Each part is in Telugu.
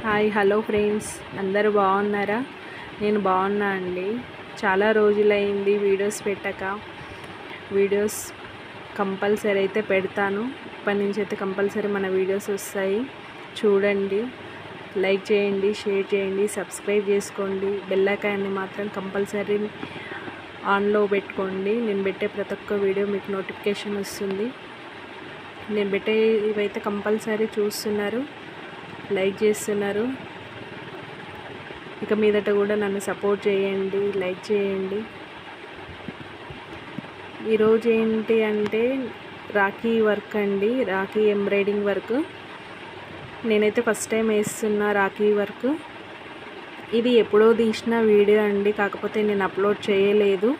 హాయ్ హలో ఫ్రెండ్స్, అందరూ బాగున్నారా? నేను బాగున్నా అండి. చాలా రోజులైంది వీడియోస్ పెట్టక. వీడియోస్ కంపల్సరీ అయితే పెడతాను. ఇప్పటి నుంచి అయితే కంపల్సరీ మన వీడియోస్ వస్తాయి. చూడండి, లైక్ చేయండి, షేర్ చేయండి, సబ్స్క్రైబ్ చేసుకోండి. బెల్ ఐకాన్ని మాత్రం కంపల్సరీ ఆన్లో పెట్టుకోండి. నేను పెట్టే ప్రతి ఒక్క వీడియో మీకు నోటిఫికేషన్ వస్తుంది. నేను పెట్టే ఇవైతే కంపల్సరీ చూస్తున్నారు, లైక్ చేస్తున్నారు. ఇక మీదట కూడా నన్ను సపోర్ట్ చేయండి, లైక్ చేయండి. ఈరోజు ఏంటి అంటే రాఖీ వర్క్ అండి, రాఖీ ఎంబ్రాయిడింగ్ వర్క్. నేనైతే ఫస్ట్ టైం వేస్తున్నా రాఖీ వర్క్. ఇది ఎప్పుడో తీసిన వీడియో అండి, కాకపోతే నేను అప్లోడ్ చేయలేదు.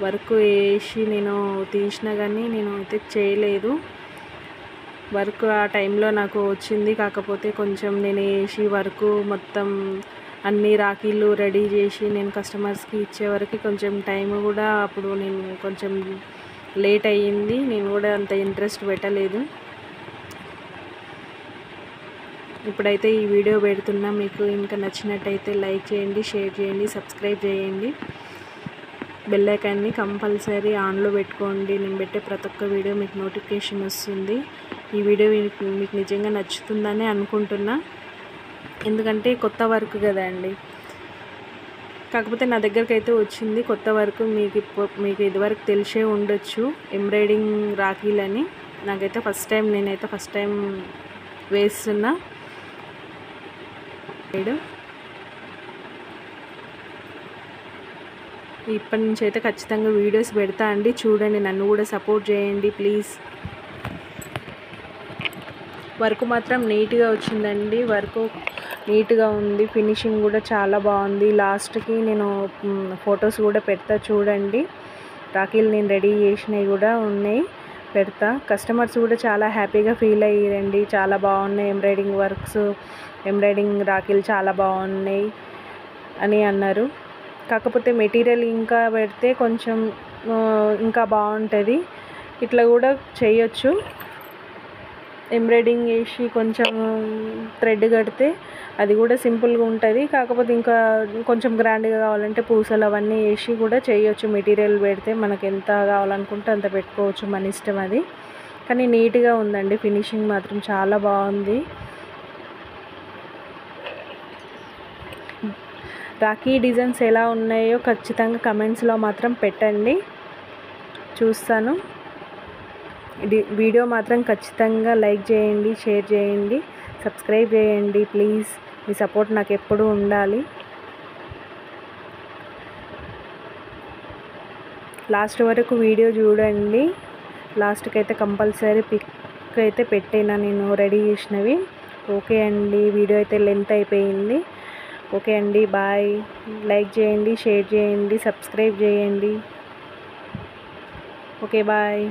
వర్క్ వేసి నేను తీసిన కానీ నేను అయితే చేయలేదు. వర్క్ ఆ టైంలో నాకు వచ్చింది, కాకపోతే కొంచెం నేను వేసి వర్క్ మొత్తం అన్ని రాఖీలు రెడీ చేసి నేను కస్టమర్స్కి ఇచ్చే వరకు కొంచెం టైం కూడా అప్పుడు నేను కొంచెం లేట్ అయ్యింది. నేను కూడా అంత ఇంట్రెస్ట్ పెట్టలేదు. ఇప్పుడైతే ఈ వీడియో పెడుతున్నా. మీకు ఇంకా నచ్చినట్టయితే లైక్ చేయండి, షేర్ చేయండి, సబ్స్క్రైబ్ చేయండి. బెల్ ఐకాన్ని కంపల్సరీ ఆన్లో పెట్టుకోండి. నేను పెట్టే ప్రతి ఒక్క వీడియో మీకు నోటిఫికేషన్ వస్తుంది. ఈ వీడియో మీకు నిజంగా నచ్చుతుందని అనుకుంటున్నా, ఎందుకంటే కొత్త వర్క్ కదా అండి. కాకపోతే నా దగ్గరికి అయితే వచ్చింది కొత్త వర్క్. మీకు ఇదివరకు తెలిసే ఉండొచ్చు ఎంబ్రాయిడింగ్ రాఖీలని. నేనైతే ఫస్ట్ టైం వేస్తున్నా. ఇప్పటి నుంచి అయితే ఖచ్చితంగా వీడియోస్ పెడతా అండి. చూడండి, నన్ను కూడా సపోర్ట్ చేయండి ప్లీజ్. వర్క్ మాత్రం నీట్గా వచ్చిందండి. వర్క్ నీట్గా ఉంది, ఫినిషింగ్ కూడా చాలా బాగుంది. లాస్ట్కి నేను ఫొటోస్ కూడా పెడతా చూడండి. రాఖీలు నేను రెడీ చేసినవి కూడా ఉన్నాయి, పెడతా. కస్టమర్స్ కూడా చాలా హ్యాపీగా ఫీల్ అయ్యారండి. చాలా బాగున్నాయి ఎంబ్రాయిడింగ్ రాఖీలు చాలా బాగున్నాయి అని అన్నారు. కాకపోతే మెటీరియల్ ఇంకా పెడితే కొంచెం ఇంకా బాగుంటుంది. ఇట్లా కూడా చేయొచ్చు. ఎంబ్రాయిడింగ్ వేసి కొంచెం థ్రెడ్ కడితే అది కూడా సింపుల్గా ఉంటుంది. కాకపోతే ఇంకా కొంచెం గ్రాండ్గా కావాలంటే పూసలు అవన్నీ వేసి కూడా చేయొచ్చు. మెటీరియల్ పెడితే మనకు ఎంత కావాలనుకుంటే అంత పెట్టుకోవచ్చు, మన ఇష్టం అది. కానీ నీట్గా ఉందండి, ఫినిషింగ్ మాత్రం చాలా బాగుంది. రాఖీ డిజైన్స్ ఎలా ఉన్నాయో ఖచ్చితంగా కమెంట్స్లో మాత్రం పెట్టండి, చూస్తాను. వీడియో మాత్రం ఖచ్చితంగా లైక్ చేయండి, షేర్ చేయండి, సబ్స్క్రైబ్ చేయండి ప్లీజ్. మీ సపోర్ట్ నాకు ఎప్పుడూ ఉండాలి. లాస్ట్ వరకు వీడియో చూడండి. లాస్ట్కి అయితే కంపల్సరీ పిక్ అయితే పెట్టినా నేను రెడీ చేసినవి. ఓకే అండి, వీడియో అయితే లెంత్ అయిపోయింది. ఓకే అండి, బాయ్. లైక్ చేయండి, షేర్ చేయండి, సబ్స్క్రైబ్ చేయండి. Okay, bye.